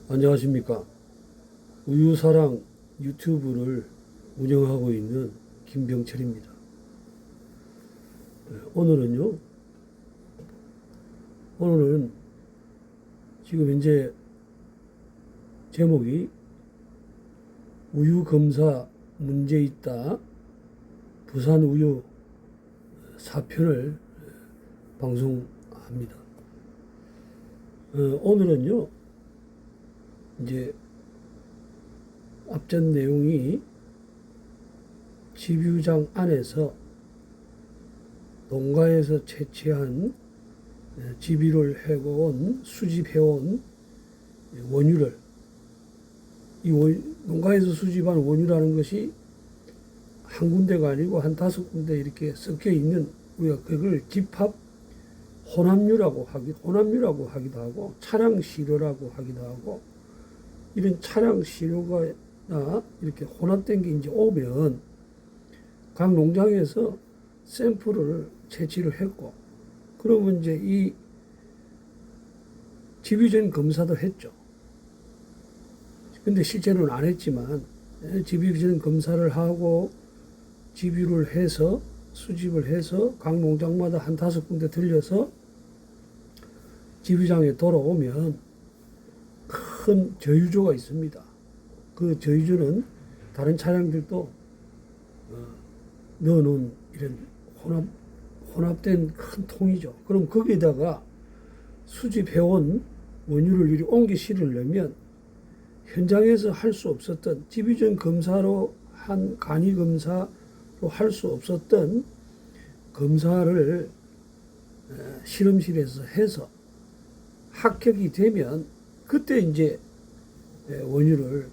안녕하십니까. 우유사랑 유튜브를 운영하고 있는 김병철입니다. 오늘은 지금 현재 제목이 우유 검사 문제 있다. 부산 우유 4편을 방송합니다. 오늘은요, 이제 앞전 내용이 집유장 안에서 농가에서 채취한 집유를 해온 수집해온 원유를 농가에서 수집한 원유라는 것이 한 군데가 아니고 한 5군데 이렇게 섞여 있는, 우리가 그걸 집합 혼합류라고 하기도 하고 차량 시료라고 하기도 하고, 이런 차량 시료가 이렇게 혼합된 게 이제 오면 각 농장에서 샘플을 채취를 했고, 그러면 이제 이 집유전 검사도 했죠. 근데 실제로는 안 했지만 집유전 검사를 하고 집유를 해서 수집을 해서 각 농장마다 한 5군데 들려서 집유장에 돌아오면 큰 저유조가 있습니다. 그 저유조는 다른 차량들도 넣어놓은 이런 혼합된 큰 통이죠. 그럼 거기에다가 수집해온 원유를 이리 옮겨 실으려면 현장에서 할 수 없었던, 집유전 검사로 한 간이 검사로 할 수 없었던 검사를 실험실에서 해서 합격이 되면 그때 이제 원유를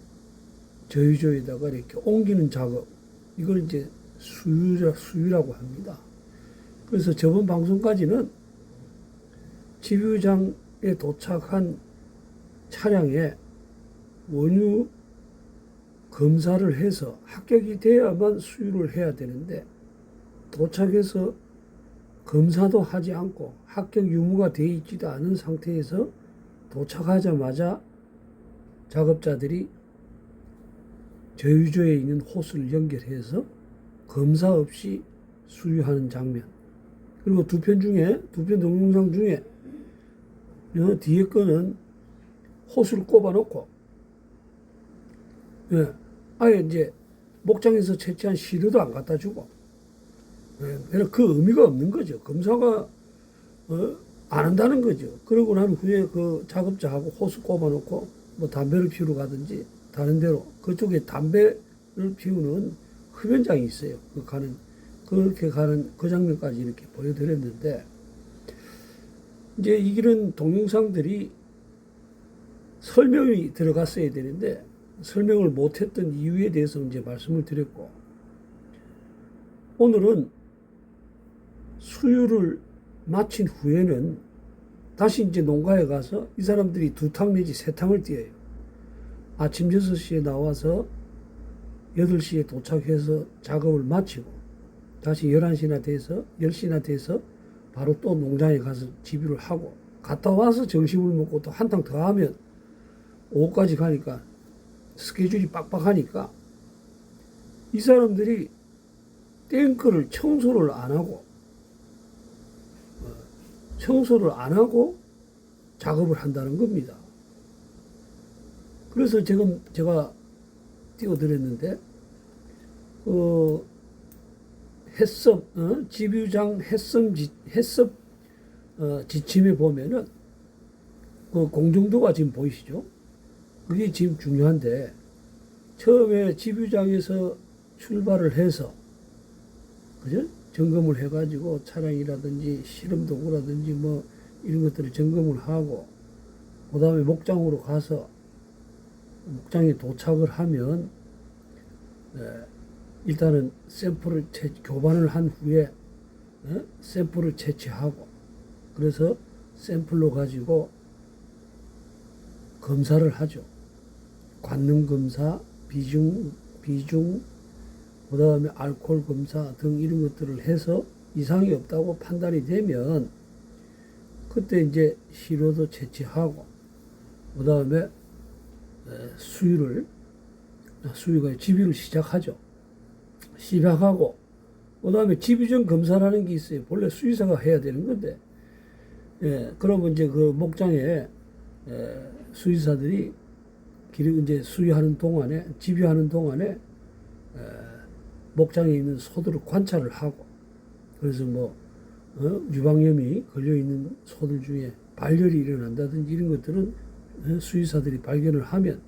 저유조에다가 이렇게 옮기는 작업, 이걸 이제 수유라고 합니다. 그래서 저번 방송까지는 집유장에 도착한 차량에 원유 검사를 해서 합격이 돼야만 수유를 해야 되는데, 도착해서 검사도 하지 않고 합격 유무가 되어 있지도 않은 상태에서 도착하자마자 작업자들이 저유조에 있는 호스를 연결해서 검사 없이 수유하는 장면. 그리고 두 편 동영상 중에 뒤에 거는 호스를 꼽아놓고 아예 이제 목장에서 채취한 시료도 안 갖다 주고, 그 의미가 없는 거죠. 검사가 안 한다는 거죠. 그러고 난 후에 그 작업자하고 호스 꼽아놓고 뭐 담배를 피우러 가든지 다른 데로, 그쪽에 담배를 피우는 흡연장이 있어요. 그렇게 가는 그 장면까지 이렇게 보여드렸는데, 이제 이런 동영상들이 설명이 들어갔어야 되는데 설명을 못했던 이유에 대해서 이제 말씀을 드렸고, 오늘은 수유를 마친 후에는 다시 이제 농가에 가서 이 사람들이 2탕 내지 3탕을 띄어요. 아침 6시에 나와서 8시에 도착해서 작업을 마치고 다시 11시나 돼서 10시나 돼서 바로 또 농장에 가서 집유를 하고, 갔다 와서 점심을 먹고 또 한 탕 더 하면 오후까지 가니까 스케줄이 빡빡하니까 이 사람들이 탱크를 청소를 안 하고 작업을 한다는 겁니다. 그래서 지금 제가 띄워드렸는데, 집유장 해썹 지침에 보면은 그 공정도가 지금 보이시죠? 그게 지금 중요한데, 처음에 집유장에서 출발을 해서, 그죠? 점검을 해가지고 차량이라든지 실험도구라든지 뭐 이런 것들을 점검을 하고, 그 다음에 목장으로 가서 목장에 도착을 하면 일단은 샘플을 교반을 한 후에 샘플을 채취하고, 그래서 샘플로 가지고 검사를 하죠. 관능 검사, 비중, 그 다음에 알코올 검사 등 이런 것들을 해서 이상이 없다고 판단이 되면 그때 이제 시료도 채취하고, 그 다음에 집유를 시작하죠. 시작하고 그 다음에 집유전 검사라는 게 있어요. 본래 수의사가 해야 되는 건데, 그러면 이제 그 목장에 수의사들이 이제 수유하는 동안에, 집유하는 동안에 목장에 있는 소들을 관찰을 하고, 그래서 뭐 유방염이 걸려 있는 소들 중에 발열이 일어난다든지 이런 것들은 수의사들이 발견을 하면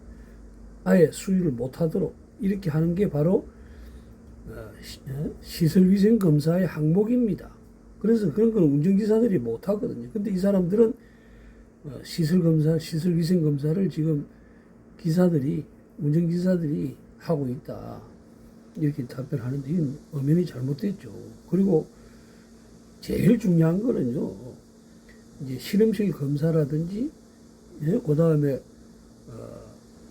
아예 수유를 못하도록 이렇게 하는 게 바로 시설위생 검사의 항목입니다. 그래서 그런 건 운전기사들이 못하거든요. 근데 이 사람들은 시설검사, 시설위생 검사를 지금 운전기사들이 하고 있다. 이렇게 답변하는데 이건 엄연히 잘못됐죠. 그리고 제일 중요한 거는요, 이제 실험실 검사라든지, 그 다음에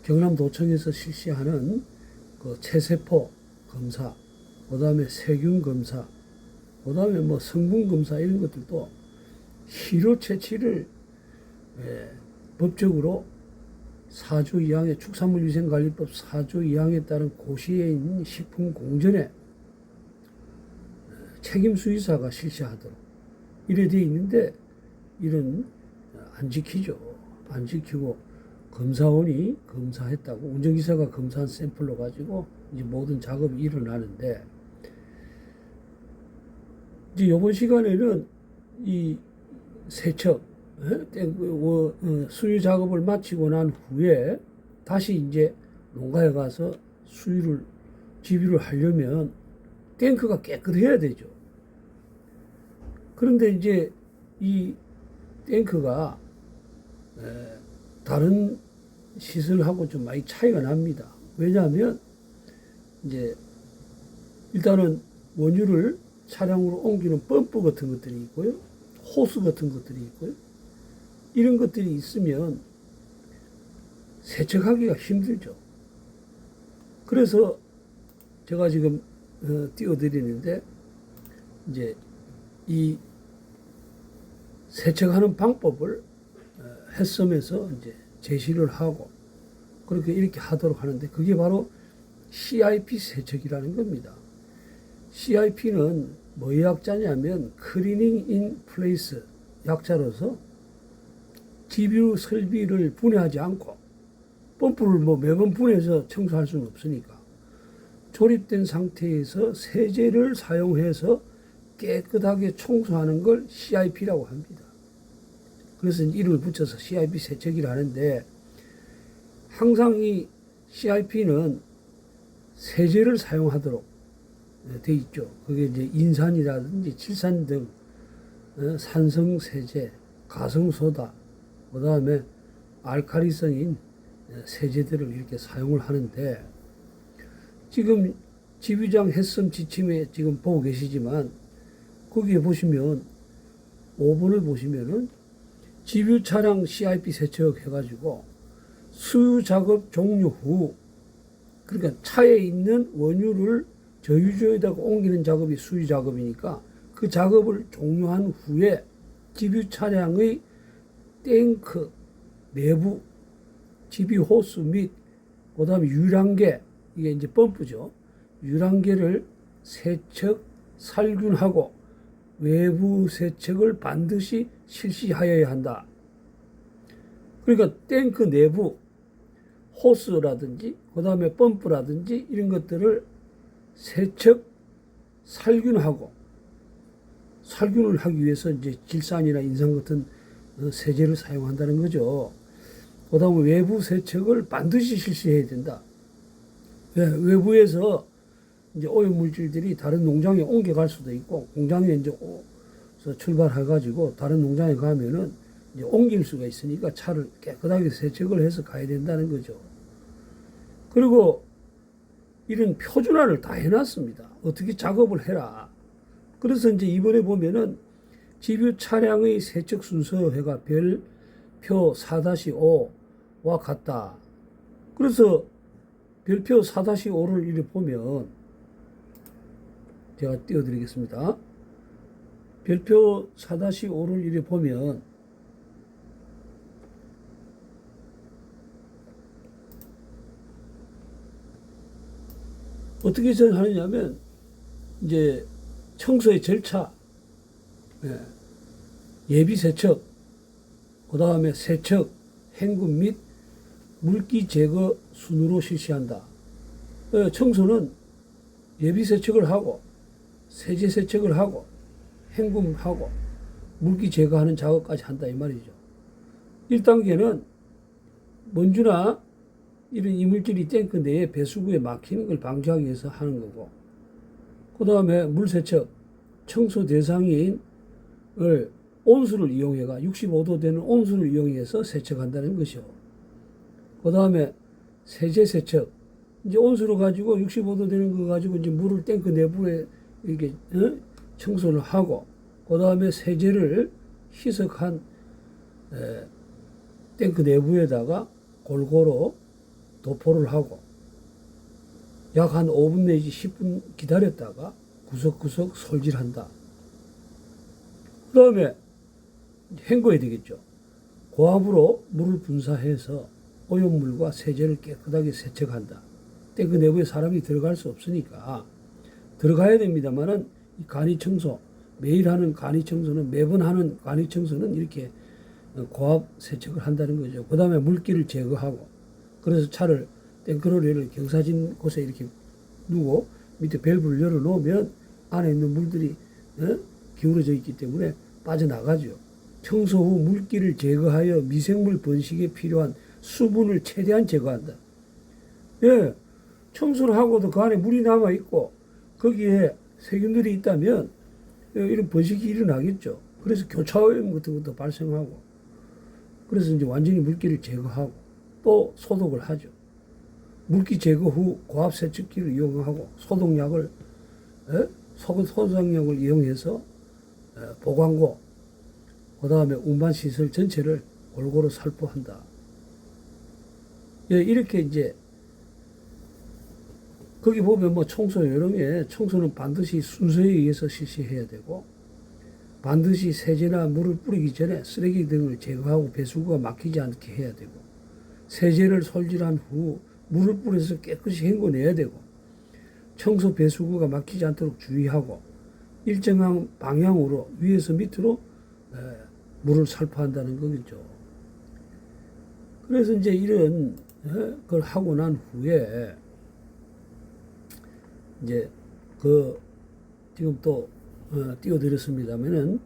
경남도청에서 실시하는 그 체세포 검사, 그 다음에 세균 검사, 그 다음에 뭐 성분 검사 이런 것들도 실효 채취를 법적으로 4조 2항의 축산물위생관리법 4조 2항에 따른 고시에 있는 식품공전에 책임 수의사가 실시하도록 이래 돼 있는데 이런 안 지키죠. 안 지키고 검사원이 검사했다고 운전기사가 검사한 샘플로 가지고 이제 모든 작업이 일어나는데 이제 이번 시간에는 이 세척 수유 작업을 마치고 난 후에 다시 이제 농가에 가서 집유를 하려면 탱크가 깨끗해야 되죠. 그런데 이제 이 탱크가 다른 시설하고 좀 많이 차이가 납니다. 왜냐하면 이제 일단은 원유를 차량으로 옮기는 펌프 같은 것들이 있고요. 호스 같은 것들이 있고요. 이런 것들이 있으면 세척하기가 힘들죠. 그래서 제가 지금 띄워드리는데 이제 이 세척하는 방법을 햇섬에서 이제 제시를 하고 그렇게 이렇게 하도록 하는데 그게 바로 CIP 세척이라는 겁니다. CIP는 뭐 약자냐면 클리닝 인 플레이스 약자로서 집유 설비를 분해하지 않고 펌프를 뭐 매번 분해해서 청소할 수는 없으니까 조립된 상태에서 세제를 사용해서 깨끗하게 청소하는 걸 CIP라고 합니다. 그래서 이름을 붙여서 CIP 세척이라 하는데 항상 이 CIP는 세제를 사용하도록 돼 있죠. 그게 이제 인산이라든지 칠산 등 산성 세제, 가성 소다, 그 다음에 알칼리성인 세제들을 이렇게 사용을 하는데 지금 집유장 햇섬 지침에 지금 보고 계시지만 거기에 보시면 5번을 보시면은 집유 차량 CIP 세척 해가지고 수유 작업 종료 후 그러니까 차에 있는 원유를 저유조에다가 옮기는 작업이 수유 작업이니까 그 작업을 종료한 후에 집유 차량의 탱크 내부 집유 호스 및 그 다음에 유량계 이게 이제 펌프죠. 유량계를 세척 살균하고 외부 세척을 반드시 실시하여야 한다. 그러니까 탱크 내부 호스라든지 그 다음에 펌프라든지 이런 것들을 세척 살균을 하기 위해서 이제 질산이나 인산 같은 세제를 사용한다는 거죠. 그 다음에 외부 세척을 반드시 실시해야 된다. 외부에서 이제 오염 물질들이 다른 농장에 옮겨갈 수도 있고 공장에 이제 출발해가지고 다른 농장에 가면은 이제 옮길 수가 있으니까 차를 깨끗하게 세척을 해서 가야 된다는 거죠. 그리고 이런 표준화를 다 해놨습니다. 어떻게 작업을 해라. 그래서 이제 이번에 보면은 집유 차량의 세척 순서가 별표 4-5와 같다. 그래서 별표 4-5를 이렇게 보면 제가 띄워드리겠습니다. 별표 4-5를 이렇게 보면 어떻게 하느냐면 이제 청소의 절차, 예비 세척, 그 다음에 세척, 헹굼 및 물기 제거 순으로 실시한다. 청소는 예비 세척을 하고 세제 세척을 하고 헹굼하고 물기 제거하는 작업까지 한다 이 말이죠. 1단계는 먼지나 이런 이물질이 탱크 내에 배수구에 막히는 걸 방지하기 위해서 하는 거고, 그 다음에 물 세척, 청소 대상인 온수를 이용해가 65도 되는 온수를 이용해서 세척한다는 것이요. 그 다음에 세제 세척, 이제 온수를 가지고 65도 되는 거 가지고 이제 물을 탱크 내부에 이렇게 청소를 하고, 그 다음에 세제를 희석한 탱크 내부에다가 골고루 도포를 하고 약 한 5분 내지 10분 기다렸다가 구석구석 솔질한다. 그 다음에 헹궈야 되겠죠. 고압으로 물을 분사해서 오염물과 세제를 깨끗하게 세척한다. 탱크 내부에 사람이 들어갈 수 없으니까 들어가야 됩니다만은 이 간이 청소, 매일 하는 간이 청소는, 매번 하는 간이 청소는 이렇게 고압 세척을 한다는 거죠. 그 다음에 물기를 제거하고, 그래서 차를 탱크로리를 경사진 곳에 이렇게 두고 밑에 밸브를 열어 놓으면 안에 있는 물들이 기울어져 있기 때문에 빠져나가죠. 청소 후 물기를 제거하여 미생물 번식에 필요한 수분을 최대한 제거한다. 예, 청소를 하고도 그 안에 물이 남아 있고 거기에 세균들이 있다면 이런 번식이 일어나겠죠. 그래서 교차오염 같은 것도 발생하고, 그래서 이제 완전히 물기를 제거하고 또 소독을 하죠. 물기 제거 후 고압 세척기를 이용하고 소독약을 소독약을 이용해서 보관고, 그 다음에 운반 시설 전체를 골고루 살포한다. 예, 이렇게 이제 거기 보면 뭐 청소 여러 개, 청소는 반드시 순서에 의해서 실시해야 되고, 반드시 세제나 물을 뿌리기 전에 쓰레기 등을 제거하고 배수구가 막히지 않게 해야 되고, 세제를 솔질한 후 물을 뿌려서 깨끗이 헹궈내야 되고, 청소 배수구가 막히지 않도록 주의하고 일정한 방향으로 위에서 밑으로 물을 살포한다는 거겠죠. 그래서 이제 이런 걸 하고 난 후에 이제 지금 또 띄워드렸습니다면은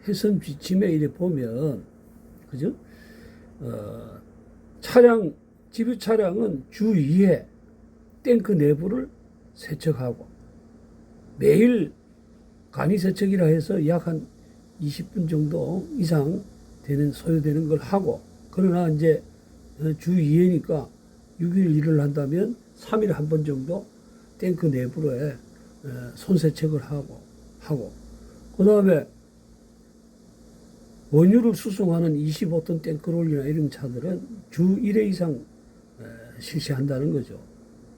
해선 비침에 이래 보면, 그죠? 집유 차량은 주 2회 탱크 내부를 세척하고, 매일 간이 세척이라 해서 약 한 20분 정도 이상 소요되는 걸 하고, 그러나 이제 주 2회니까 6일 일을 한다면 3일에 한 번 정도 탱크 내부에 손세척을 하고, 그 다음에 원유를 수송하는 25톤 탱크롤이나 이런 차들은 주 1회 이상 실시한다는 거죠.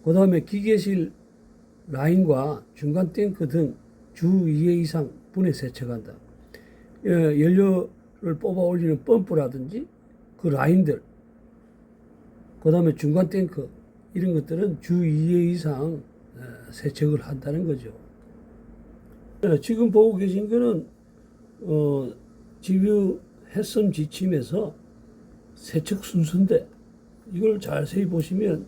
그 다음에 기계실 라인과 중간 탱크 등 주 2회 이상 분해 세척한다. 연료를 뽑아 올리는 펌프라든지 그 라인들, 그 다음에 중간 탱크 이런 것들은 주 2회 이상 세척을 한다는 거죠. 지금 보고 계신 거는 집유 해선 지침에서 세척 순서인데, 이걸 자세히 보시면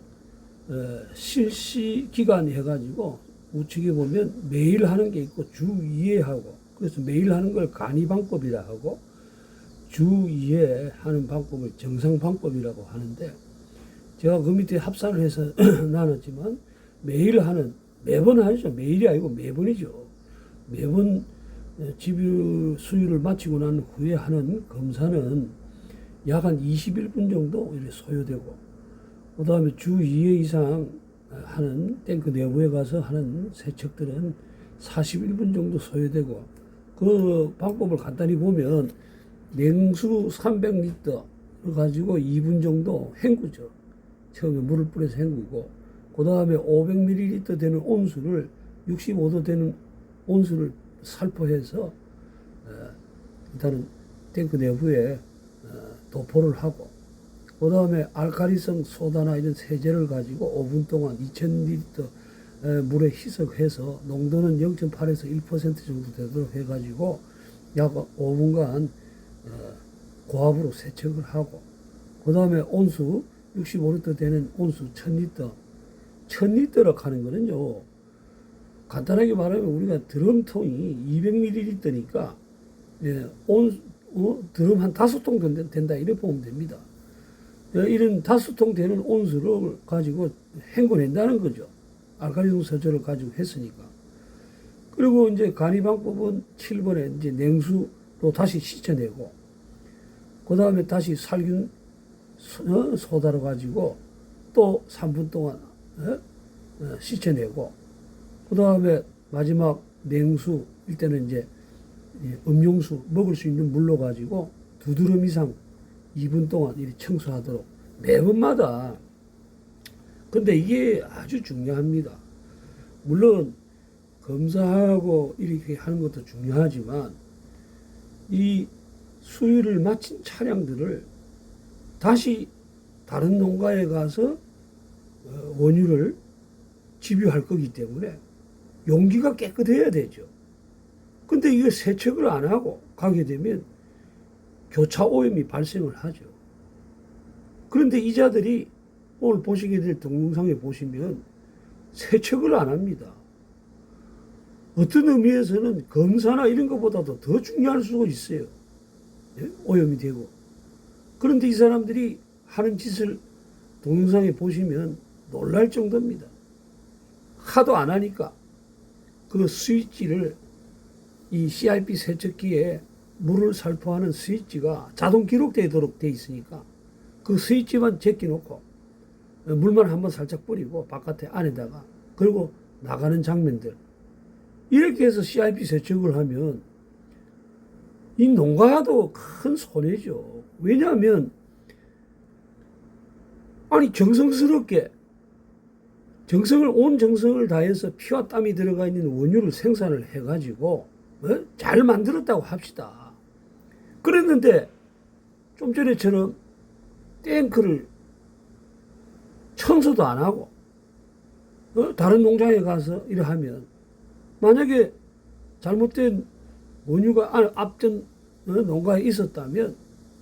실시 기간 해가지고 우측에 보면 매일 하는 게 있고 주 2회 하고, 그래서 매일 하는 걸 간이방법이라 하고 주 2회 하는 방법을 정상방법이라고 하는데, 제가 그 밑에 합산을 해서 나눴지만 매번 하죠. 매일이 아니고 매번이죠. 매번 집유 수유를 마치고 난 후에 하는 검사는 약 한 21분 정도 소요되고, 그 다음에 주 2회 이상 하는 탱크 내부에 가서 하는 세척들은 41분 정도 소요되고, 그 방법을 간단히 보면 냉수 300리터를 가지고 2분 정도 헹구죠. 처음에 물을 뿌려서 헹구고, 그 다음에 500ml 되는 온수를 65도 되는 온수를 살포해서 일단은 탱크 내부에 도포를 하고, 그 다음에 알칼리성 소다나 이런 세제를 가지고 5분 동안 2000리터 물에 희석해서 농도는 0.8에서 1% 정도 되도록 해가지고 약 5분간 고압으로 세척을 하고, 그 다음에 온수 65리터 되는 온수 1000리터, 1000리터라고 하는 거는요, 간단하게 말하면 우리가 드럼통이 200ml니까 드럼 한 5통 된다 이렇게 보면 됩니다. 이런 5통 되는 온수를 가지고 헹궈낸다는 거죠. 알칼리성 소재를 가지고 했으니까. 그리고 이제 간이 방법은 7번에 이제 냉수로 다시 씻어내고, 그 다음에 다시 살균 소다로 가지고 또 3분 동안 씻어내고, 그 다음에 마지막 냉수, 이때는 이제 음용수, 먹을 수 있는 물로 가지고 2드럼 이상 2분 동안 이렇게 청소하도록 매번마다. 근데 이게 아주 중요합니다. 물론 검사하고 이렇게 하는 것도 중요하지만 이 수유를 마친 차량들을 다시 다른 농가에 가서 원유를 집유할 거기 때문에 용기가 깨끗해야 되죠. 근데 이거 세척을 안 하고 가게 되면 교차 오염이 발생을 하죠. 그런데 이자들이 오늘 보시게 될 동영상에 보시면 세척을 안 합니다. 어떤 의미에서는 검사나 이런 것보다도 더 중요할 수가 있어요. 오염이 되고. 그런데 이 사람들이 하는 짓을 동영상에 보시면 놀랄 정도입니다. 하도 안 하니까 그 스위치를, 이 CRP 세척기에 물을 살포하는 스위치가 자동 기록되도록 돼 있으니까 그 스위치만 제껴놓고 물만 한번 살짝 뿌리고 바깥에 안에다가, 그리고 나가는 장면들, 이렇게 해서 CRP 세척을 하면 이 농가도 큰 손해죠. 왜냐하면 아니 정성스럽게 온 정성을 다해서 피와 땀이 들어가 있는 원유를 생산을 해가지고 잘 만들었다고 합시다. 그랬는데 좀 전에처럼 탱크를 청소도 안 하고 다른 농장에 가서 이래 하면, 만약에 잘못된 원유가 앞전 농가에 있었다면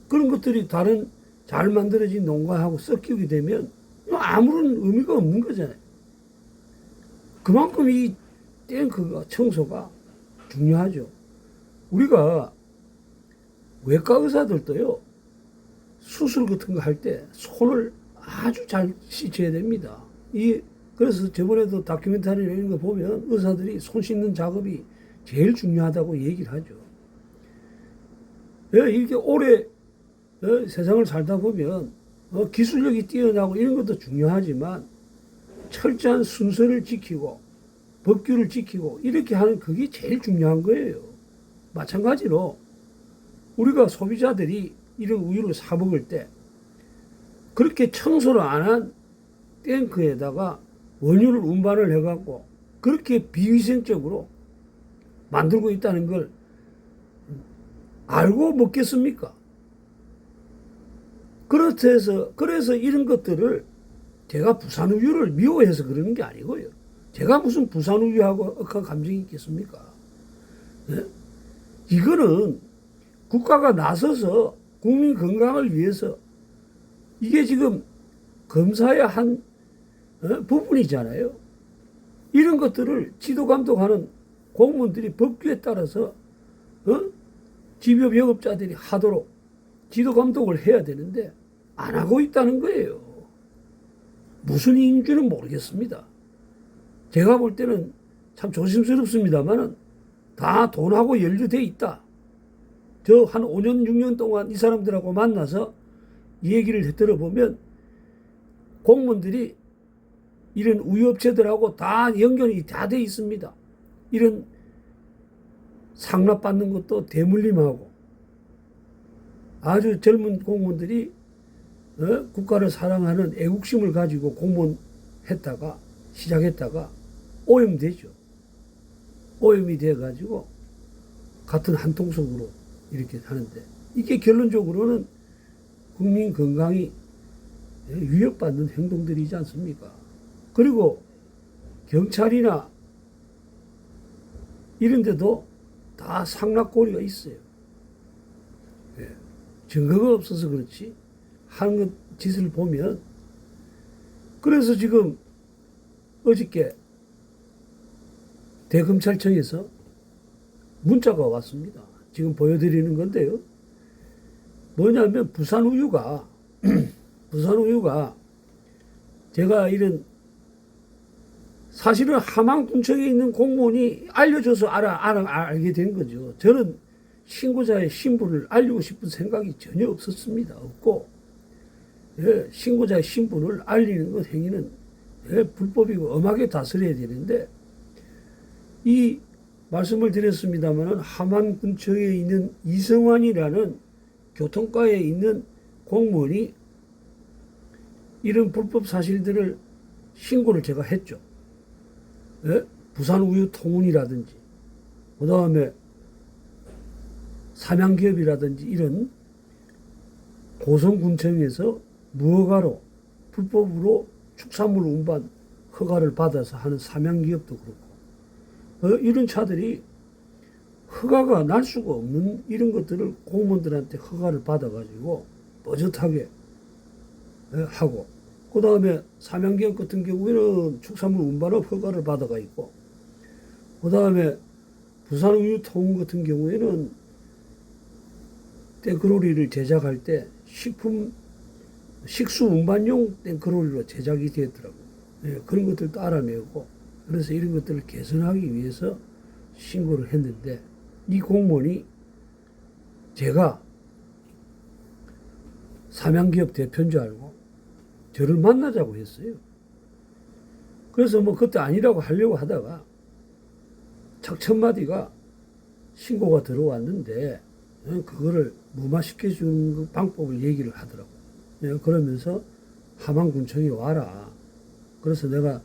그런 것들이 다른 잘 만들어진 농가하고 섞이게 되면 아무런 의미가 없는 거잖아요. 그만큼 이 탱크가 청소가 중요하죠. 우리가 외과 의사들도요, 수술 같은 거 할 때 손을 아주 잘 씻어야 됩니다. 그래서 저번에도 다큐멘터리 이런 거 보면 의사들이 손 씻는 작업이 제일 중요하다고 얘기를 하죠. 이렇게 오래 세상을 살다 보면 기술력이 뛰어나고 이런 것도 중요하지만 철저한 순서를 지키고 법규를 지키고 이렇게 하는 그게 제일 중요한 거예요. 마찬가지로 우리가 소비자들이 이런 우유를 사 먹을 때 그렇게 청소를 안 한 탱크에다가 원유를 운반을 해갖고 그렇게 비위생적으로 만들고 있다는 걸 알고 먹겠습니까? 그래서 이런 것들을 제가 부산우유를 미워해서 그러는 게 아니고요. 제가 무슨 부산우유하고 억한 감정이 있겠습니까? 네? 이거는 국가가 나서서 국민 건강을 위해서, 이게 지금 검사의 한 부분이잖아요. 이런 것들을 지도 감독하는 공무원들이 법규에 따라서 집협 영업자들이 하도록 지도 감독을 해야 되는데 안 하고 있다는 거예요. 무슨 이유인지는 모르겠습니다. 제가 볼 때는 참 조심스럽습니다만은 다 돈하고 연루돼 있다. 저 한 5년 6년 동안 이 사람들하고 만나서 이 얘기를 들어보면 공무원들이 이런 우유업체들하고 다 연결이 다 돼 있습니다. 이런 상납받는 것도 대물림하고, 아주 젊은 공무원들이 국가를 사랑하는 애국심을 가지고 공무원 시작했다가 오염되죠. 오염이 돼가지고 같은 한 통속으로 이렇게 하는데, 이게 결론적으로는 국민 건강이 위협받는 행동들이지 않습니까? 그리고 경찰이나 이런 데도 다 상납고리가 있어요. 예. 증거가 없어서 그렇지 하는 것 짓을 보면, 그래서 지금 어저께 대검찰청에서 문자가 왔습니다. 지금 보여드리는 건데요. 뭐냐면 부산우유가 부산우유가 제가 이런 사실은 함안군청에 있는 공무원이 알려줘서 알게 된 거죠. 저는 신고자의 신분을 알리고 싶은 생각이 전혀 없었습니다. 없고, 예, 신고자의 신분을 알리는 것 행위는 불법이고 엄하게 다스려야 되는데, 이 말씀을 드렸습니다마는 함안군청에 있는 이성환이라는 교통과에 있는 공무원이 이런 불법 사실들을 신고를 제가 했죠. 예? 부산우유통운이라든지 그 다음에 삼양기업이라든지 이런 고성군청에서 무허가로 불법으로 축산물 운반 허가를 받아서 하는 삼양기업도 그렇고, 이런 차들이 허가가 날 수가 없는 이런 것들을 공무원들한테 허가를 받아가지고 뻐젓하게 하고, 그 다음에 삼양기업 같은 경우에는 축산물 운반업 허가를 받아가 있고, 그 다음에 부산우유통운 같은 경우에는 땡크로리를 제작할 때 식수 운반용 땡크로리로 제작이 되었더라고요. 예, 그런 것들도 알아내고, 그래서 이런 것들을 개선하기 위해서 신고를 했는데, 이 공무원이 제가 삼양기업 대표인 줄 알고 저를 만나자고 했어요. 그래서 뭐 그때 아니라고 하려고 하다가 첫 마디가 신고가 들어왔는데 그거를 무마시켜주는 방법을 얘기를 하더라고요. 그러면서 함안군청에 와라. 그래서 내가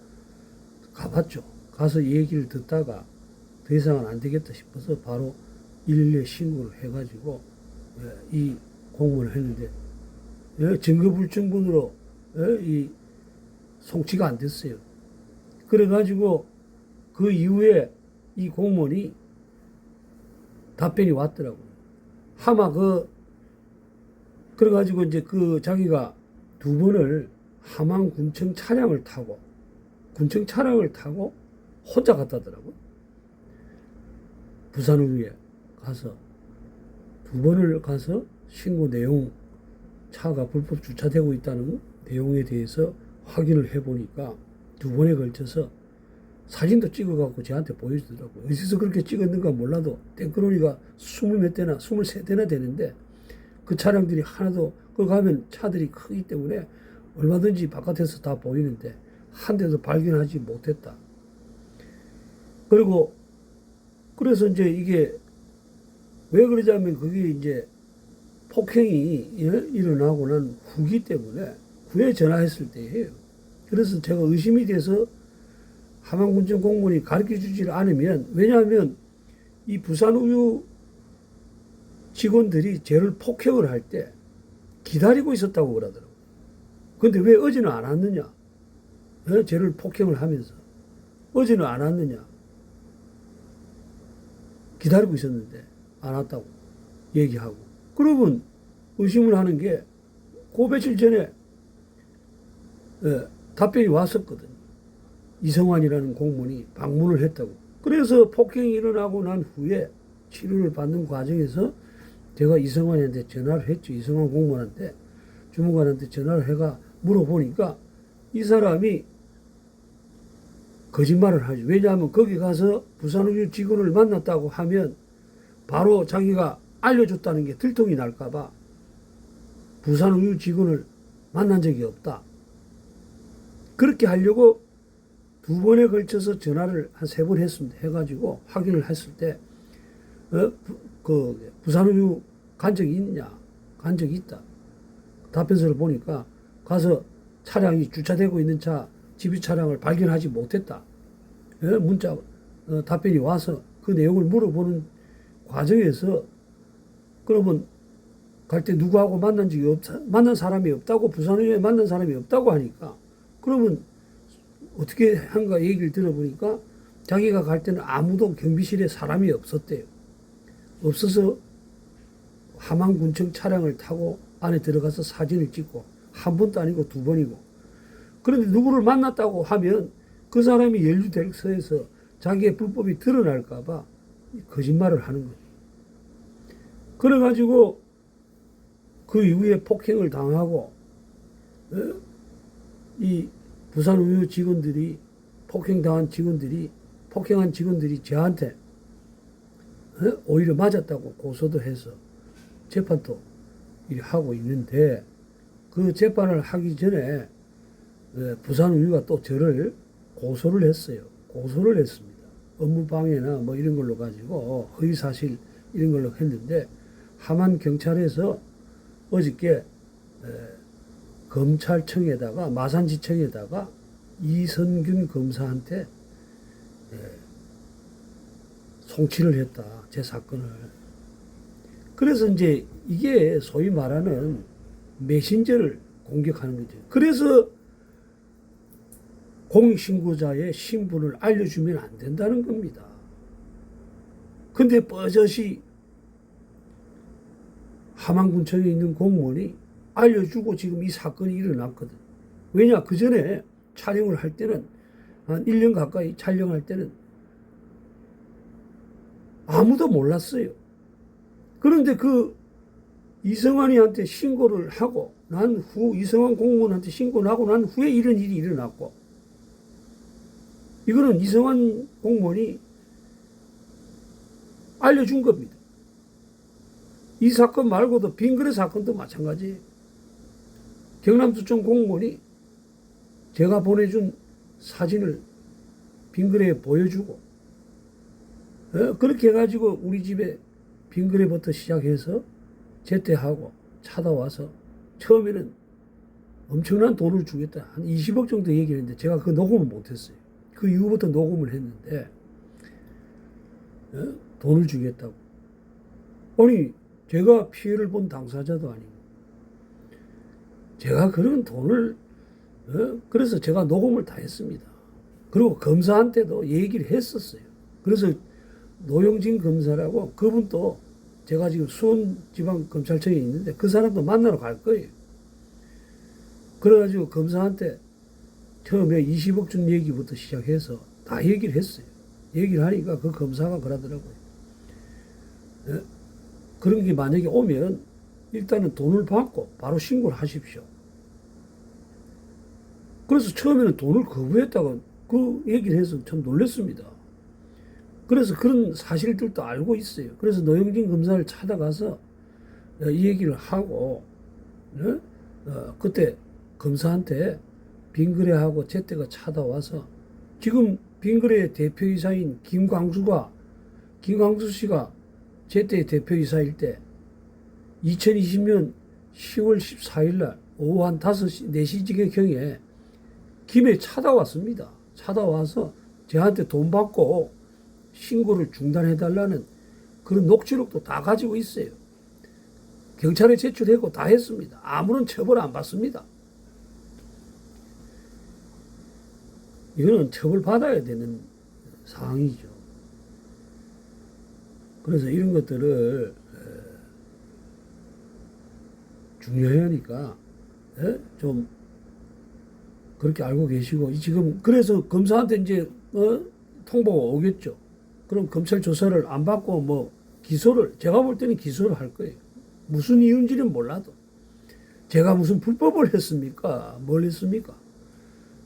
가봤죠. 가서 얘기를 듣다가 더 이상은 안 되겠다 싶어서 바로 112에 신고를 해가지고 이 공무원을 했는데, 증거불충분으로 이 송치가 안 됐어요. 그래가지고 그 이후에 이 공무원이 답변이 왔더라고요. 그래가지고 이제 자기가 두 번을 함안군청 차량을 타고 혼자 갔다더라고요. 부산우유에 가서 두 번을 가서 신고 내용, 차가 불법 주차되고 있다는 내용에 대해서 확인을 해보니까 두 번에 걸쳐서 사진도 찍어갖고 저한테 보여주더라고요. 어디서 그렇게 찍었는가 몰라도 땡크로리가 20몇 대나 23대나 되는데 그 차량들이 하나도, 그 가면 차들이 크기 때문에 얼마든지 바깥에서 다 보이는데 한 대도 발견하지 못했다. 그래서 이제 이게 왜 그러냐면 그게 이제 폭행이 일어나고 난 후기 때문에 구에 전화했을 때예요. 그래서 제가 의심이 돼서 함안군청 공무원이 가르쳐 주지 않으면, 왜냐하면 이 부산우유 직원들이 쟤를 폭행을 할 때 기다리고 있었다고 그러더라고요. 근데 왜 어제는 안 왔느냐? 쟤를 폭행을 하면서 어제는 안 왔느냐? 기다리고 있었는데 안 왔다고 얘기하고, 그러면 의심을 하는 게 그 며칠 전에 답변이 왔었거든요. 이성환이라는 공무원이 방문을 했다고. 그래서 폭행이 일어나고 난 후에 치료를 받는 과정에서 제가 이성환한테 전화를 했죠. 이성환 공무원한테, 주무관한테 전화를 해가 물어보니까 이 사람이 거짓말을 하죠. 왜냐하면 거기 가서 부산우유 직원을 만났다고 하면 바로 자기가 알려줬다는 게 들통이 날까봐 부산우유 직원을 만난 적이 없다. 그렇게 하려고 두 번에 걸쳐서 전화를 한 3번 했습니다. 해가지고 확인을 했을 때, 부산우유 간 적이 있느냐? 간 적이 있다. 답변서를 보니까 가서 차량이 주차되고 있는 집유 차량을 발견하지 못했다. 문자, 답변이 와서 그 내용을 물어보는 과정에서, 그러면 갈 때 누구하고 만난 사람이 없다고, 부산우유에 만난 사람이 없다고 하니까, 그러면 어떻게 한가 얘기를 들어보니까 자기가 갈 때는 아무도 경비실에 사람이 없었대요. 없어서 함안군청 차량을 타고 안에 들어가서 사진을 찍고 한 번도 아니고 두 번이고. 그런데 누구를 만났다고 하면 그 사람이 연루돼서 자기의 불법이 드러날까 봐 거짓말을 하는 거죠. 그래가지고 그 이후에 폭행을 당하고 이 부산우유 직원들이 폭행한 직원들이 저한테 오히려 맞았다고 고소도 해서 재판도 하고 있는데 그 재판을 하기 전에 부산우유가 또 저를 고소를 했어요. 고소를 했습니다. 업무방해나 뭐 이런 걸로 가지고 허위사실 이런 걸로 했는데 함안경찰에서 어저께 검찰청에다가 마산지청에다가 이선균 검사한테 송치를 했다. 제 사건을. 그래서 이제 이게 소위 말하는 메신저를 공격하는 거죠. 그래서 공익신고자의 신분을 알려주면 안 된다는 겁니다. 근데 버젓이 함안군청에 있는 공무원이 알려주고 지금 이 사건이 일어났거든. 왜냐? 그 전에 촬영을 할 때는 한 1년 가까이 촬영할 때는 아무도 몰랐어요. 그런데 그 이성환이한테 신고를 하고 난 후 이성환 공무원한테 신고를 하고 난 후에 이런 일이 일어났고 이거는 이성환 공무원이 알려준 겁니다. 이 사건 말고도 빙그레 사건도 마찬가지예요. 경남도청 공무원이 제가 보내준 사진을 빙그레에 보여주고 그렇게 해가지고 우리 집에 빙그레부터 시작해서 제때하고 찾아와서 처음에는 엄청난 돈을 주겠다. 한 20억 정도 얘기를 했는데 제가 그 녹음을 못했어요. 그 이후부터 녹음을 했는데 돈을 주겠다고. 아니 제가 피해를 본 당사자도 아니고 제가 그런 돈을 그래서 제가 녹음을 다 했습니다. 그리고 검사한테도 얘기를 했었어요. 그래서 노영진 검사라고 그분도 제가 지금 수원지방검찰청에 있는데 그 사람도 만나러 갈 거예요. 그래가지고 검사한테 처음에 20억 준 얘기부터 시작해서 다 얘기를 했어요. 얘기를 하니까 그 검사가 그러더라고요. 그런 게 만약에 오면 일단은 돈을 받고 바로 신고를 하십시오. 그래서 처음에는 돈을 거부했다가 그 얘기를 해서 참 놀랐습니다. 그래서 그런 사실들도 알고 있어요. 그래서 노영진 검사를 찾아가서 이 얘기를 하고 그때 검사한테 빙그레하고 제때가 찾아와서 지금 빙그레의 대표이사인 김광수 씨가 제때 대표이사일 때 2020년 10월 14일 날 오후 한 5시, 4시 경에 김해 찾아왔습니다. 찾아와서 저한테 돈 받고 신고를 중단해달라는 그런 녹취록도 다 가지고 있어요. 경찰에 제출했고 다 했습니다. 아무런 처벌 안 받습니다. 이거는 처벌받아야 되는 상황이죠. 그래서 이런 것들을 중요하니까 좀 그렇게 알고 계시고 지금 그래서 검사한테 이제 통보가 오겠죠. 그럼 검찰 조사를 안 받고 뭐 기소를 제가 볼 때는 기소를 할 거예요. 무슨 이유인지는 몰라도 제가 무슨 불법을 했습니까? 뭘 했습니까?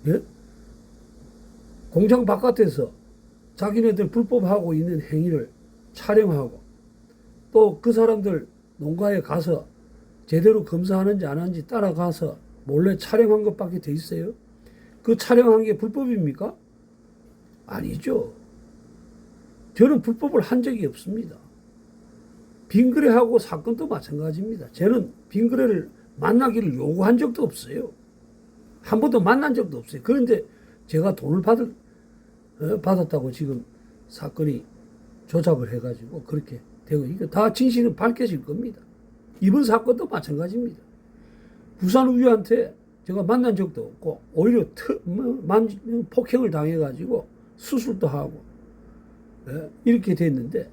예? 공장 바깥에서 자기네들 불법하고 있는 행위를 촬영하고 또 그 사람들 농가에 가서 제대로 검사하는지 안 하는지 따라가서 몰래 촬영한 것밖에 돼 있어요? 그 촬영한 게 불법입니까? 아니죠. 저는 불법을 한 적이 없습니다. 빙그레하고 사건도 마찬가지입니다. 저는 빙그레를 만나기를 요구한 적도 없어요. 한 번도 만난 적도 없어요. 그런데 제가 돈을 받았다고 지금 사건이 조작을 해가지고 그렇게 되고 이거 다 진실은 밝혀질 겁니다. 이번 사건도 마찬가지입니다. 부산우유한테 제가 만난 적도 없고 오히려 폭행을 당해가지고 수술도 하고 이렇게 됐는데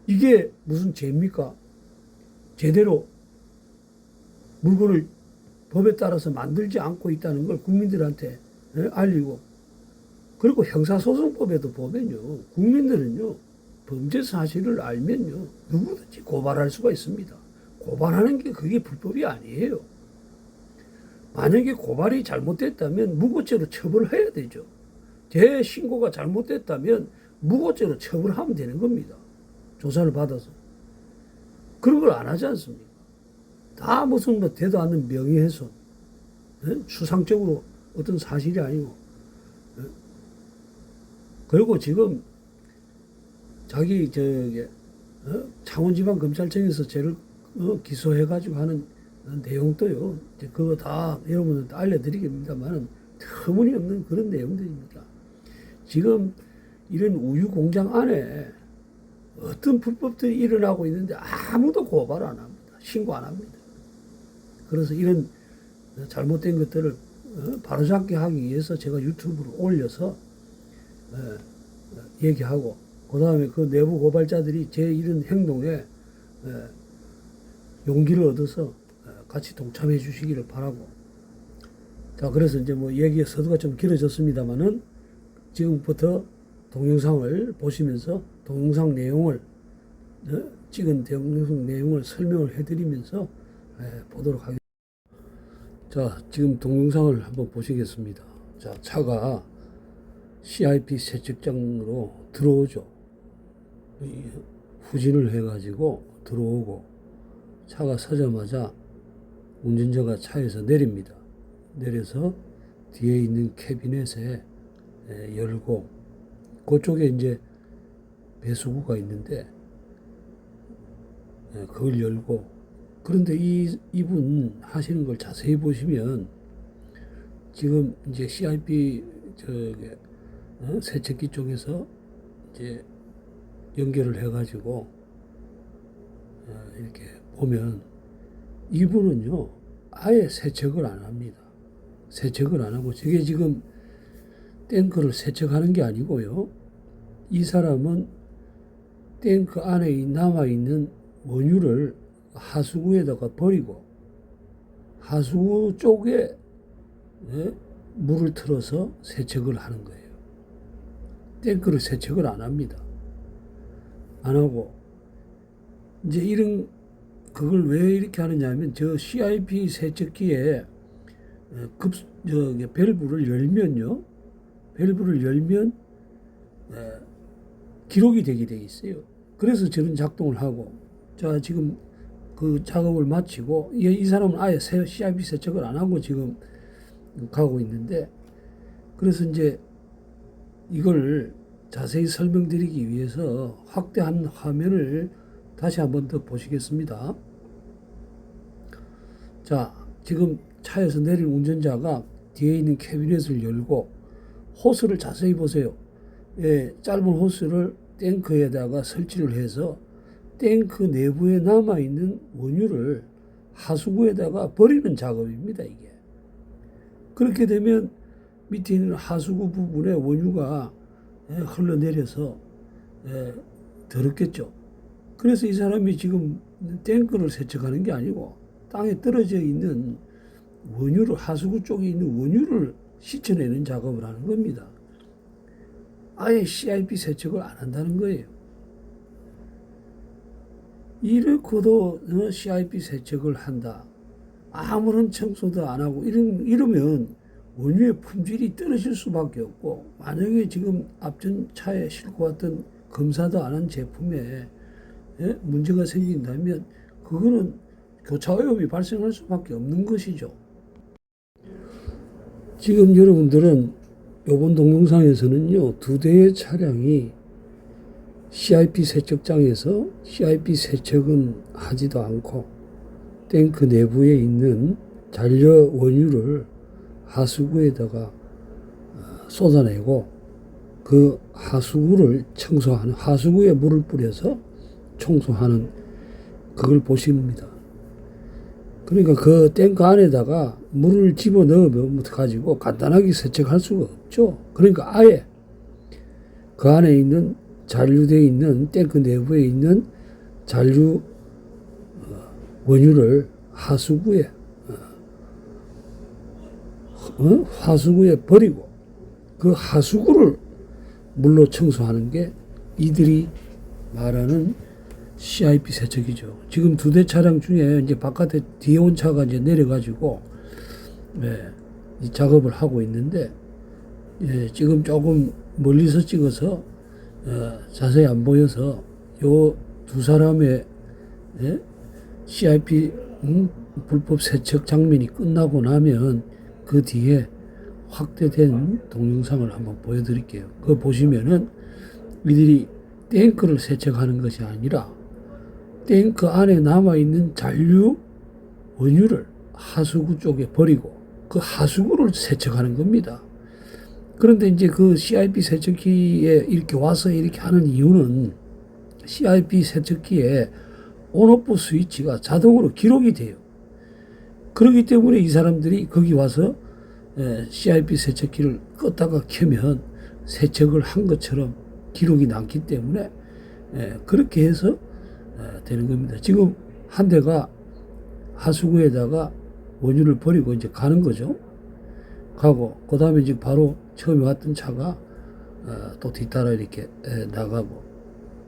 이게 무슨 죄입니까? 제대로 물건을 법에 따라서 만들지 않고 있다는 걸 국민들한테 알리고, 그리고 형사소송법에도 보면요, 국민들은요 범죄 사실을 알면요 누구든지 고발할 수가 있습니다. 고발하는 게 그게 불법이 아니에요. 만약에 고발이 잘못됐다면 무고죄로 처벌해야 되죠. 제 신고가 잘못됐다면 무고죄로 처벌하면 되는 겁니다. 조사를 받아서. 그런 걸 안 하지 않습니까? 다 무슨 뭐 되도 않는 명예훼손, 추상적으로 어떤 사실이 아니고, 그리고 지금 자기 창원지방검찰청에서 쟤를 기소해가지고 하는 내용도요, 그거 다 여러분한테 알려드리겠습니다만 터무니없는 그런 내용들입니다. 지금 이런 우유 공장 안에 어떤 불법들이 일어나고 있는데 아무도 고발 안 합니다. 신고 안 합니다. 그래서 이런 잘못된 것들을 바로잡게 하기 위해서 제가 유튜브로 올려서 얘기하고, 그 다음에 그 내부 고발자들이 제 이런 행동에 용기를 얻어서 같이 동참해 주시기를 바라고. 자, 그래서 이제 뭐 얘기의 서두가 좀 길어졌습니다만은 지금부터 동영상을 보시면서 동영상 내용을 찍은 동영상 내용을 설명을 해드리면서 보도록 하겠습니다. 자, 지금 동영상을 한번 보시겠습니다. 자, 차가 CIP 세척장으로 들어오죠. 후진을 해가지고 들어오고, 차가 서자마자 운전자가 차에서 내립니다. 내려서 뒤에 있는 캐비넷에 열고, 그쪽에 이제 배수구가 있는데 그걸 열고, 그런데 이분 하시는 걸 자세히 보시면 지금 이제 CIP 세척기 쪽에서 이제 연결을 해가지고 이렇게 보면 이분은요 아예 세척을 안 합니다. 세척을 안 하고, 저게 지금 탱크를 세척하는 게 아니고요, 이 사람은 탱크 안에 남아있는 원유를 하수구에다가 버리고 하수구 쪽에 물을 틀어서 세척을 하는 거예요. 탱크를 세척을 안 합니다. 안 하고, 이제 그걸 왜 이렇게 하느냐면, 저 CIP 세척기에 밸브를 열면요, 밸브를 열면 기록이 되게 돼 있어요. 그래서 저런 작동을 하고, 자, 지금 그 작업을 마치고, 이 사람은 아예 CIP 세척을 안 하고 지금 가고 있는데, 그래서 이제 이걸 자세히 설명드리기 위해서 확대한 화면을 다시 한번 더 보시겠습니다. 자, 지금 차에서 내린 운전자가 뒤에 있는 캐비넷을 열고 호스를 자세히 보세요. 짧은 호스를 탱크에다가 설치를 해서 탱크 내부에 남아있는 원유를 하수구에다가 버리는 작업입니다, 이게. 그렇게 되면 밑에 있는 하수구 부분에 원유가 흘러내려서 더럽겠죠. 그래서 이 사람이 지금 탱크를 세척하는 게 아니고 땅에 떨어져 있는 원유를, 하수구 쪽에 있는 원유를 씻어내는 작업을 하는 겁니다. 아예 CIP 세척을 안 한다는 거예요. 이렇게도 CIP 세척을 한다, 아무런 청소도 안 하고 이러면 원유의 품질이 떨어질 수밖에 없고, 만약에 지금 앞전 차에 싣고 왔던 검사도 안 한 제품에 문제가 생긴다면 그거는 교차 오염이 발생할 수밖에 없는 것이죠. 지금 여러분들은 이번 동영상에서는요, 2대의 차량이 CIP 세척장에서 CIP 세척은 하지도 않고 탱크 내부에 있는 잔여 원유를 하수구에다가 쏟아내고 그 하수구를 청소하는, 하수구에 물을 뿌려서 청소하는, 그걸 보십니다. 그러니까 그 탱크 안에다가 물을 집어넣으면 가지고 간단하게 세척할 수가 없죠. 그러니까 아예 그 안에 있는 잔류되어 있는 탱크 내부에 있는 잔류 원유를 하수구에 버리고 그 하수구를 물로 청소하는 게 이들이 말하는 CIP 세척이죠. 지금 2대 차량 중에 이제 바깥에 뒤에 온 차가 이제 내려가지고 이 작업을 하고 있는데 지금 조금 멀리서 찍어서 자세히 안 보여서 요 2사람의 CIP 불법 세척 장면이 끝나고 나면 그 뒤에 확대된 동영상을 한번 보여드릴게요. 그거 보시면은 이들이 탱크를 세척하는 것이 아니라 탱크 안에 남아있는 잔류 원유를 하수구 쪽에 버리고 그 하수구를 세척하는 겁니다. 그런데 이제 그 CIP 세척기에 이렇게 와서 이렇게 하는 이유는 CIP 세척기에 온오프 스위치가 자동으로 기록이 돼요. 그렇기 때문에 이 사람들이 거기 와서 CIP 세척기를 껐다가 켜면 세척을 한 것처럼 기록이 남기 때문에 그렇게 해서 되는 겁니다. 지금 한 대가 하수구에다가 원유를 버리고 이제 가는 거죠. 가고 그 다음에 이제 바로 처음에 왔던 차가 또 뒤따라 이렇게 나가고,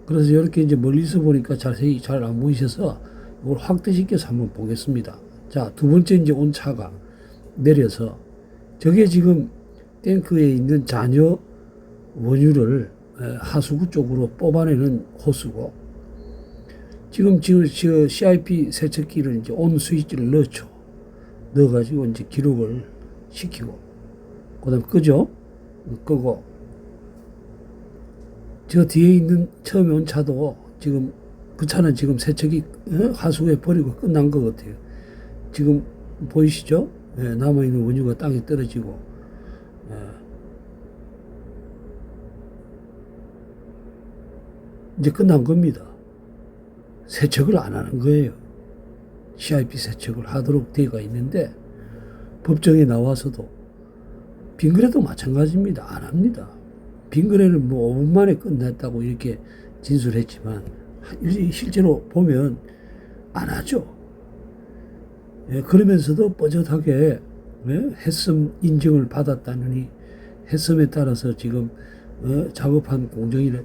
그래서 이렇게 이제 멀리서 보니까 자세히 잘 안 보이셔서 이걸 확대시켜서 한번 보겠습니다. 자, 2번째 이제 온 차가 내려서 저게 지금 탱크에 있는 잔여 원유를 하수구 쪽으로 뽑아내는 호스고, 지금 CIP 세척기를 이제 온 스위치를 넣죠. 넣어가지고 이제 기록을 시키고, 그 다음 끄죠. 끄고, 저 뒤에 있는 처음에 온 차도 지금 그 차는 지금 세척이 하수구에 버리고 끝난 것 같아요. 지금 보이시죠? 남아있는 원유가 땅에 떨어지고, 이제 끝난 겁니다. 세척을 안 하는 거예요. CIP 세척을 하도록 되어 있는데 법정에 나와서도 빙그레도 마찬가지입니다. 안 합니다. 빙그레는 뭐 5분 만에 끝냈다고 이렇게 진술했지만 실제로 보면 안 하죠. 그러면서도 뻣뻣하게 해섬 인증을 받았다느니 해섬에 따라서 지금 작업한 공정이래.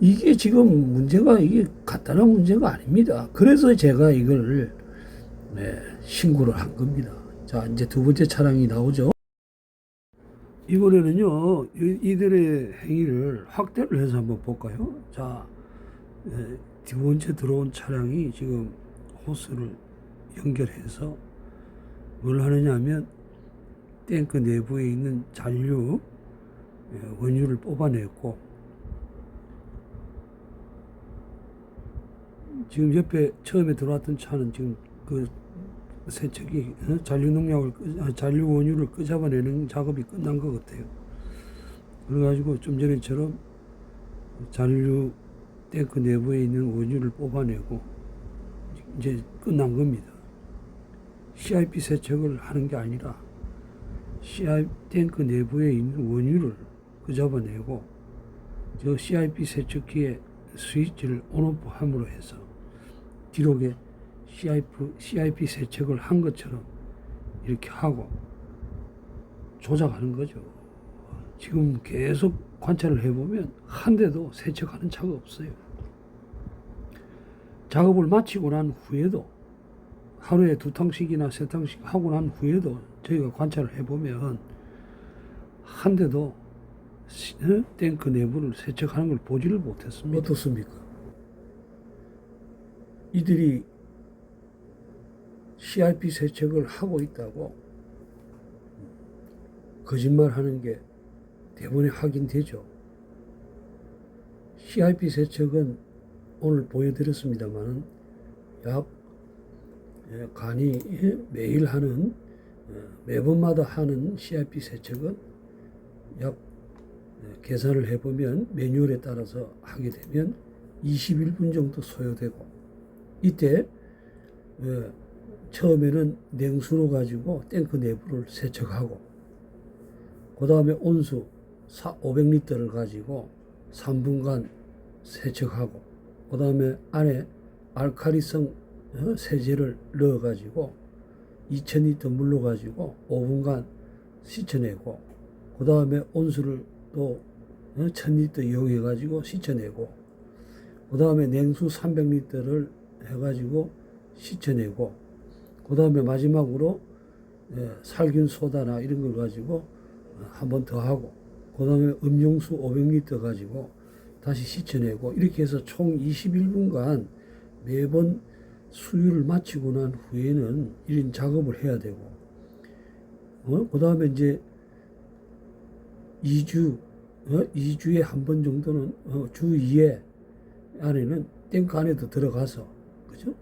이게 지금 문제가 이게 간단한 문제가 아닙니다. 그래서 제가 이걸 신고를 한 겁니다. 자, 이제 2번째 차량이 나오죠. 이번에는요, 이들의 행위를 확대를 해서 한번 볼까요? 자, 2번째 들어온 차량이 지금 호스를 연결해서 뭘 하느냐 하면 탱크 내부에 있는 잔류 원유를 뽑아냈고, 지금 옆에 처음에 들어왔던 차는 지금 그 세척이 잔류 원유를 끄잡아내는 작업이 끝난 것 같아요. 그래가지고 좀 전에처럼 잔류 탱크 내부에 있는 원유를 뽑아내고 이제 끝난 겁니다. CIP 세척을 하는 게 아니라 CIP 탱크 내부에 있는 원유를 끄잡아내고 저 CIP 세척기의 스위치를 온오프 함으로 해서 기록에 CIP 세척을 한 것처럼 이렇게 하고 조작하는 거죠. 지금 계속 관찰을 해보면 한 대도 세척하는 차가 없어요. 작업을 마치고 난 후에도 하루에 2탕씩이나 3탕씩 하고 난 후에도 저희가 관찰을 해보면 한 대도 탱크 내부를 세척하는 걸 보지를 못했습니다. 어떻습니까? 이들이 CIP 세척을 하고 있다고 거짓말하는 게 대본에 확인되죠. CIP 세척은 오늘 보여드렸습니다만 약 간이 매일 하는 매번마다 하는 CIP 세척은 약 계산을 해보면 매뉴얼에 따라서 하게 되면 21분 정도 소요되고, 이때 처음에는 냉수로 가지고 탱크 내부를 세척하고, 그 다음에 온수 500리터를 가지고 3분간 세척하고, 그 다음에 안에 알칼리성 세제를 넣어 가지고 2000리터 물로 가지고 5분간 씻어내고, 그 다음에 온수를 또 1000리터 이용해 가지고 씻어내고, 그 다음에 냉수 300리터를 해 가지고 씻어내고, 그 다음에 마지막으로 살균 소다나 이런 걸 가지고 한 번 더 하고, 그 다음에 음용수 500리터 가지고 다시 씻어내고, 이렇게 해서 총 21분간 매번 수유를 마치고 난 후에는 이런 작업을 해야 되고, 그 다음에 이제 2주에 한 번 정도는 주 2회 안에는 탱크 안에도 들어가서, 그죠?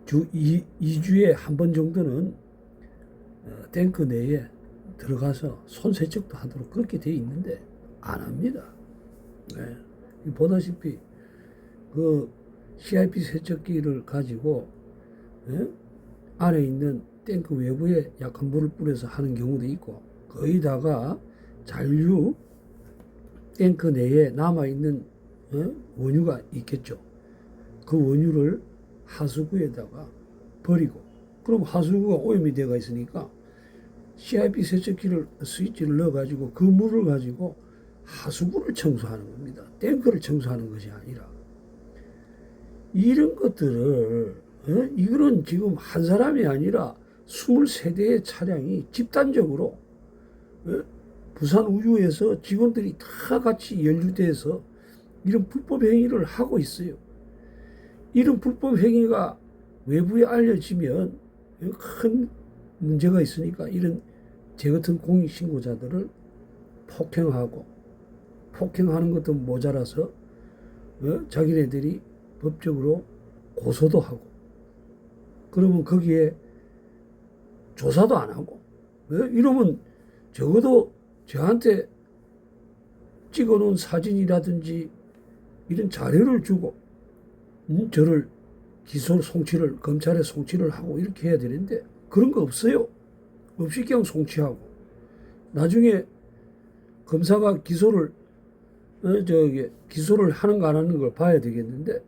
주 2주에 한 번 정도는 탱크 내에 들어가서 손 세척도 하도록 그렇게 돼 있는데 안 합니다. 네. 보다시피 그 CIP 세척기를 가지고 안에 있는 탱크 외부에 약한 물을 뿌려서 하는 경우도 있고, 거의다가 잔류 탱크 내에 남아있는 원유가 있겠죠. 그 원유를 하수구에다가 버리고, 그럼 하수구가 오염이 되어 있으니까 CIP 세척기를 스위치를 넣어가지고 그 물을 가지고 하수구를 청소하는 겁니다. 탱크를 청소하는 것이 아니라. 이런 것들을 이거는 지금 한 사람이 아니라 23대의 차량이 집단적으로 부산 우유에서 직원들이 다 같이 연루돼서 이런 불법 행위를 하고 있어요. 이런 불법 행위가 외부에 알려지면 큰 문제가 있으니까 이런 제 같은 공익신고자들을 폭행하는 것도 모자라서 자기네들이 법적으로 고소도 하고, 그러면 거기에 조사도 안 하고, 이러면 적어도 저한테 찍어놓은 사진이라든지 이런 자료를 주고 저를 송치를 검찰에 송치를 하고 이렇게 해야 되는데 그런 거 없어요. 없이 그냥 송치하고 나중에 검사가 기소를 하는가 안 하는 걸 봐야 되겠는데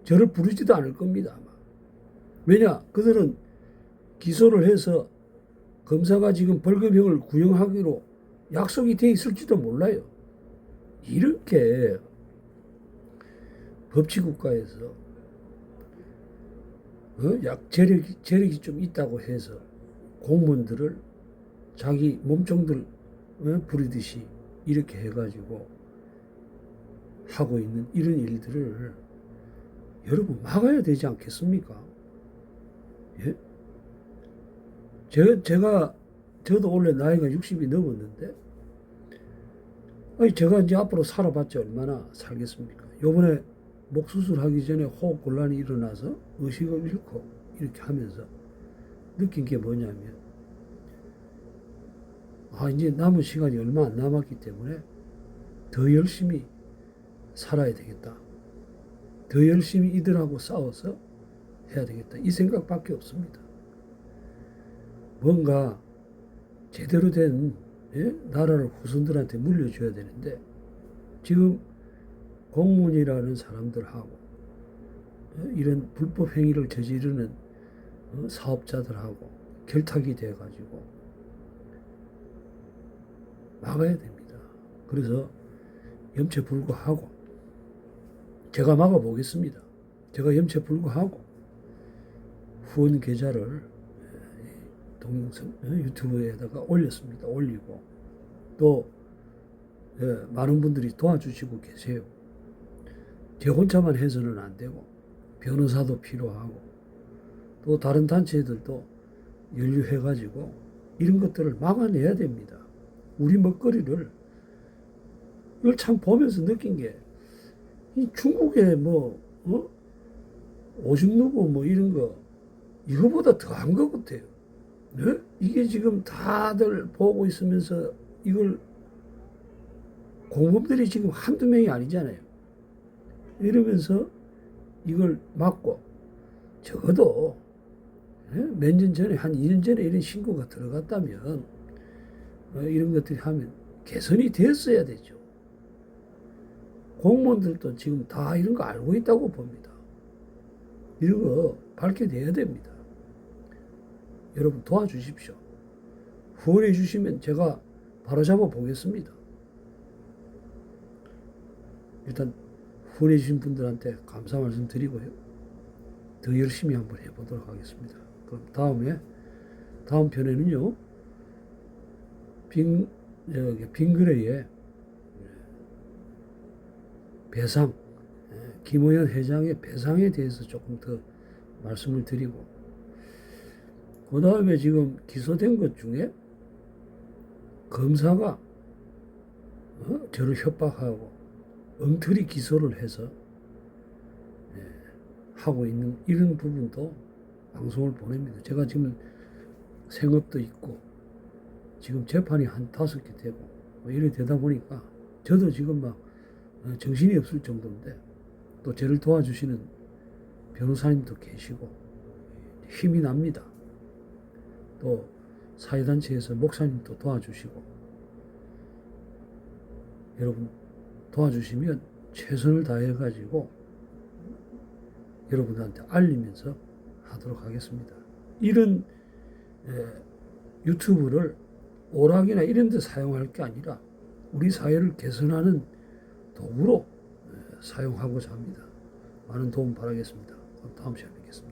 저를 부르지도 않을 겁니다, 아마. 왜냐, 그들은 기소를 해서 검사가 지금 벌금형을 구형하기로 약속이 돼 있을지도 몰라요. 이렇게 법치국가에서 재력이 좀 있다고 해서 공무원들을 자기 몸종들 부리듯이 이렇게 해가지고 하고 있는 이런 일들을 여러분 막아야 되지 않겠습니까? 예? 저도 원래 나이가 60이 넘었는데, 제가 이제 앞으로 살아봤자 얼마나 살겠습니까? 요번에 목 수술하기 전에 호흡 곤란이 일어나서 의식을 잃고 이렇게 하면서 느낀 게 뭐냐면, 이제 남은 시간이 얼마 안 남았기 때문에 더 열심히 살아야 되겠다. 더 열심히 이들하고 싸워서 해야 되겠다. 이 생각밖에 없습니다. 뭔가 제대로 된 나라를 후손들한테 물려줘야 되는데, 지금 공무원이라는 사람들하고 이런 불법 행위를 저지르는 사업자들하고 결탁이 돼가지고 막아야 됩니다. 그래서 염체불구하고 제가 막아보겠습니다. 제가 염체불구하고 후원 계좌를 동영상 유튜브에다가 올렸습니다. 올리고 또 많은 분들이 도와주시고 계세요. 제 혼자만 해서는 안 되고 변호사도 필요하고 또 다른 단체들도 연루해가지고 이런 것들을 막아내야 됩니다. 우리 먹거리를 이걸 참 보면서 느낀 게, 이 중국에 오줌 누고 이런 거 이거보다 더한 것 같아요. 네? 이게 지금 다들 보고 있으면서 이걸 공범들이 지금 한두 명이 아니잖아요. 이러면서 이걸 막고 적어도 몇 년 전에 한 2년 전에 이런 신고가 들어갔다면 이런 것들이 하면 개선이 됐어야 되죠. 공무원들도 지금 다 이런 거 알고 있다고 봅니다. 이런 거 밝혀내야 됩니다. 여러분 도와주십시오. 후원해 주시면 제가 바로 잡아 보겠습니다. 일단 후원해 주신 분들한테 감사 말씀 드리고요. 더 열심히 한번 해보도록 하겠습니다. 그럼 다음 편에는요. 빙그레의 배상, 김호연 회장의 배상에 대해서 조금 더 말씀을 드리고, 그 다음에 지금 기소된 것 중에 검사가 저를 협박하고 엉터리 기소를 해서 하고 있는 이런 부분도 방송을 보냅니다. 제가 지금 생업도 있고 지금 재판이 한 5개 되고 이래 되다 보니까 저도 지금 막 정신이 없을 정도인데, 또 저를 도와주시는 변호사님도 계시고 힘이 납니다. 또 사회단체에서 목사님도 도와주시고, 여러분 도와주시면 최선을 다해가지고 여러분들한테 알리면서 하도록 하겠습니다. 이런 유튜브를 오락이나 이런 데 사용할 게 아니라 우리 사회를 개선하는 도구로 사용하고자 합니다. 많은 도움 바라겠습니다. 다음 시간에 뵙겠습니다.